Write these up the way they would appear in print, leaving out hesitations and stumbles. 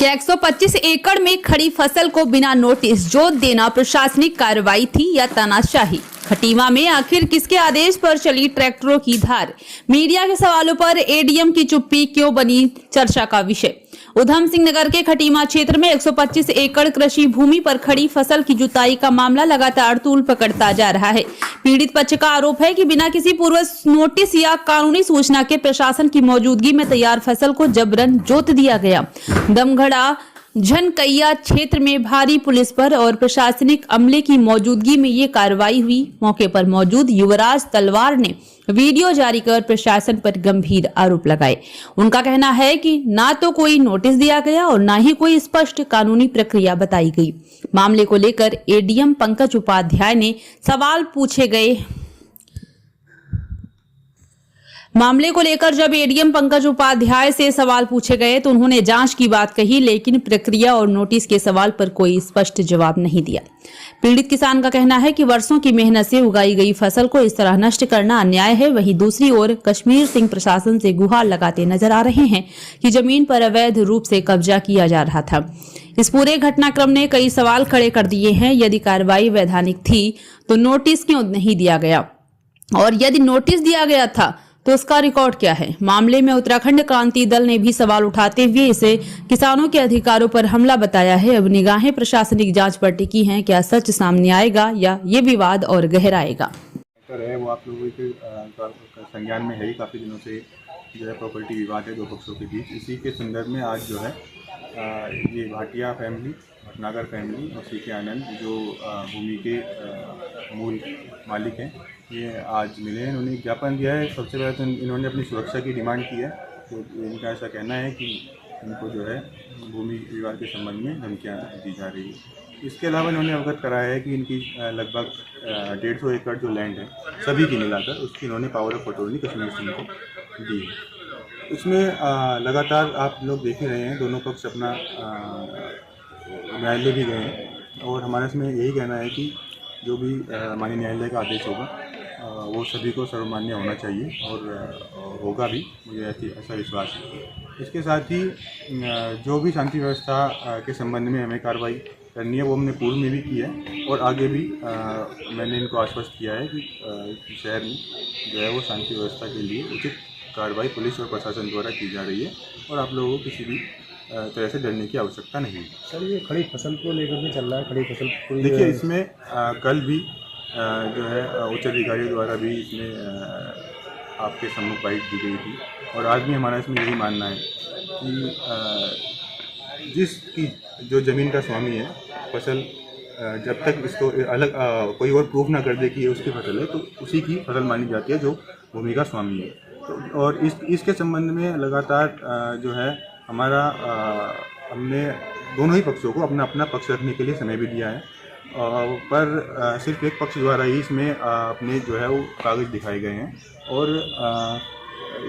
क्या 125 एकड़ में खड़ी फसल को बिना नोटिस जोत देना प्रशासनिक कार्रवाई थी या तानाशाही? खटीमा में आखिर किसके आदेश पर चली ट्रैक्टरों की धार? मीडिया के सवालों पर एडीएम की चुप्पी क्यों बनी चर्चा का विषय? उधम सिंह नगर के खटीमा क्षेत्र में 125 एकड़ कृषि भूमि पर खड़ी फसल की जुताई का मामला लगातार तूल पकड़ता जा रहा है। पीड़ित पक्ष का आरोप है कि बिना किसी पूर्व नोटिस या कानूनी सूचना के प्रशासन की मौजूदगी में तैयार फसल को जबरन जोत दिया गया। दमघड़ा झनकैया क्षेत्र में भारी पुलिस पर और प्रशासनिक अमले की मौजूदगी में ये कार्रवाई हुई। मौके पर मौजूद युवराज तलवार ने वीडियो जारी कर प्रशासन पर गंभीर आरोप लगाए। उनका कहना है कि ना तो कोई नोटिस दिया गया और ना ही कोई स्पष्ट कानूनी प्रक्रिया बताई गई। मामले को लेकर एडीएम पंकज उपाध्याय ने सवाल पूछे गए। मामले को लेकर जब एडीएम पंकज उपाध्याय से सवाल पूछे गए तो उन्होंने जांच की बात कही, लेकिन प्रक्रिया और नोटिस के सवाल पर कोई स्पष्ट जवाब नहीं दिया। पीड़ित किसान का कहना है कि वर्षों की मेहनत से उगाई गई फसल को इस तरह नष्ट करना अन्याय है। वहीं दूसरी ओर कश्मीर सिंह प्रशासन से गुहार लगाते नजर आ रहे हैं कि जमीन पर अवैध रूप से कब्जा किया जा रहा था। इस पूरे घटनाक्रम ने कई सवाल खड़े कर दिए हैं। यदि कार्रवाई वैधानिक थी तो नोटिस क्यों नहीं दिया गया, और यदि नोटिस दिया गया था तो उसका रिकॉर्ड क्या है? मामले में उत्तराखंड क्रांति दल ने भी सवाल उठाते हुए इसे किसानों के अधिकारों पर हमला बताया है। अब निगाहें प्रशासनिक जांच पर टिकी हैं। क्या सच सामने आएगा या ये विवाद और गहराएगा? है वो आप लोगों के संज्ञान में है ही, काफ़ी दिनों से जो है प्रॉपर्टी विवाद है दो पक्षों के बीच। इसी के संदर्भ में आज जो है ये भाटिया फैमिली, भटनागर फैमिली और सी के आनंद जो भूमि के मूल मालिक हैं, ये आज मिले हैं। इन्होंने ज्ञापन दिया है। सबसे पहले तो इन्होंने अपनी सुरक्षा की डिमांड की है। तो इनका ऐसा कहना है कि इनको जो है भूमि विवाद के संबंध में धमकियाँ दी जा रही है। इसके अलावा इन्होंने अवगत कराया है कि इनकी लगभग 150 एकड़ जो लैंड है सभी की मिलाकर उसकी इन्होंने power of attorney Kashmir Singh को दी है। उसमें लगातार आप लोग देख ही रहे हैं, दोनों पक्ष अपना न्यायालय भी गए हैं और हमारे इसमें यही कहना है कि जो भी माननीय न्यायालय का आदेश होगा वो सभी को सर्वमान्य होना चाहिए और होगा भी, मुझे ऐसा विश्वास है। इसके साथ ही जो भी शांति व्यवस्था के संबंध में हमें कार्रवाई करनी है वो हमने पूर्व में भी की है और आगे भी मैंने इनको आश्वस्त किया है कि शहर में जो है वो शांति व्यवस्था के लिए उचित कार्रवाई पुलिस और प्रशासन द्वारा की जा रही है और आप लोगों को किसी भी तरह से डरने की आवश्यकता नहीं है। सर, ये खड़ी फसल को लेकर भी चल रहा है। खड़ी फसल देखिए, इसमें कल भी जो है उच्च अधिकारियों द्वारा भी इसमें आपके सम्मुख बाइट दी गई थी और आज भी हमारा इसमें यही मानना है कि जिसकी जो ज़मीन का स्वामी है, फसल जब तक इसको अलग कोई और प्रूफ ना कर दे कि ये उसकी फसल है तो उसी की फसल मानी जाती है जो भूमि का स्वामी है। तो और इसके संबंध में लगातार जो है हमारा हमने दोनों ही पक्षों को अपना अपना पक्ष रखने के लिए समय भी दिया है, पर सिर्फ एक पक्ष द्वारा ही इसमें अपने जो है वो कागज़ दिखाए गए हैं और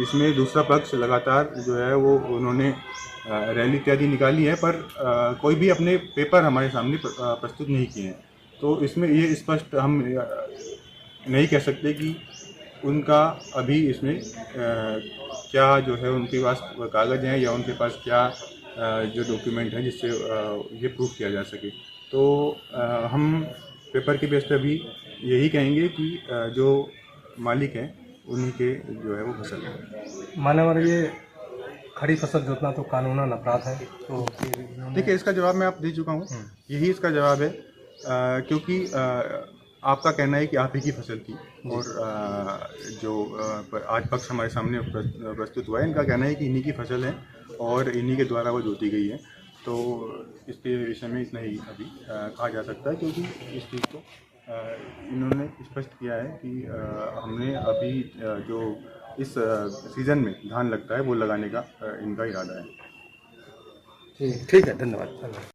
इसमें दूसरा पक्ष लगातार जो है वो उन्होंने रैली इत्यादि निकाली है, पर कोई भी अपने पेपर हमारे सामने प्रस्तुत नहीं किए हैं। तो इसमें ये स्पष्ट हम नहीं कह सकते कि उनका अभी इसमें क्या जो है उनके पास कागज़ हैं या उनके पास क्या जो डॉक्यूमेंट हैं जिससे ये प्रूफ किया जा सके। तो हम पेपर के बेस पर भी यही कहेंगे कि जो मालिक हैं उन्हीं के जो है वो फसल है। मानवर ये खड़ी फसल जोतना तो कानूनन अपराध है। तो देखिए, इसका जवाब मैं आप दे चुका हूँ। यही इसका जवाब है क्योंकि आपका कहना है कि आप ही की फसल थी और जो आज पक्ष हमारे सामने प्रस्तुत हुआ है, इनका कहना है कि इन्हीं की फसल है और इन्हीं के द्वारा वो जोती गई है। तो इसके विषय में इतना ही अभी कहा जा सकता है, क्योंकि इस चीज़ को इन्होंने स्पष्ट किया है कि हमने अभी जो इस सीज़न में धान लगता है वो लगाने का इनका इरादा है। ठीक है, धन्यवाद।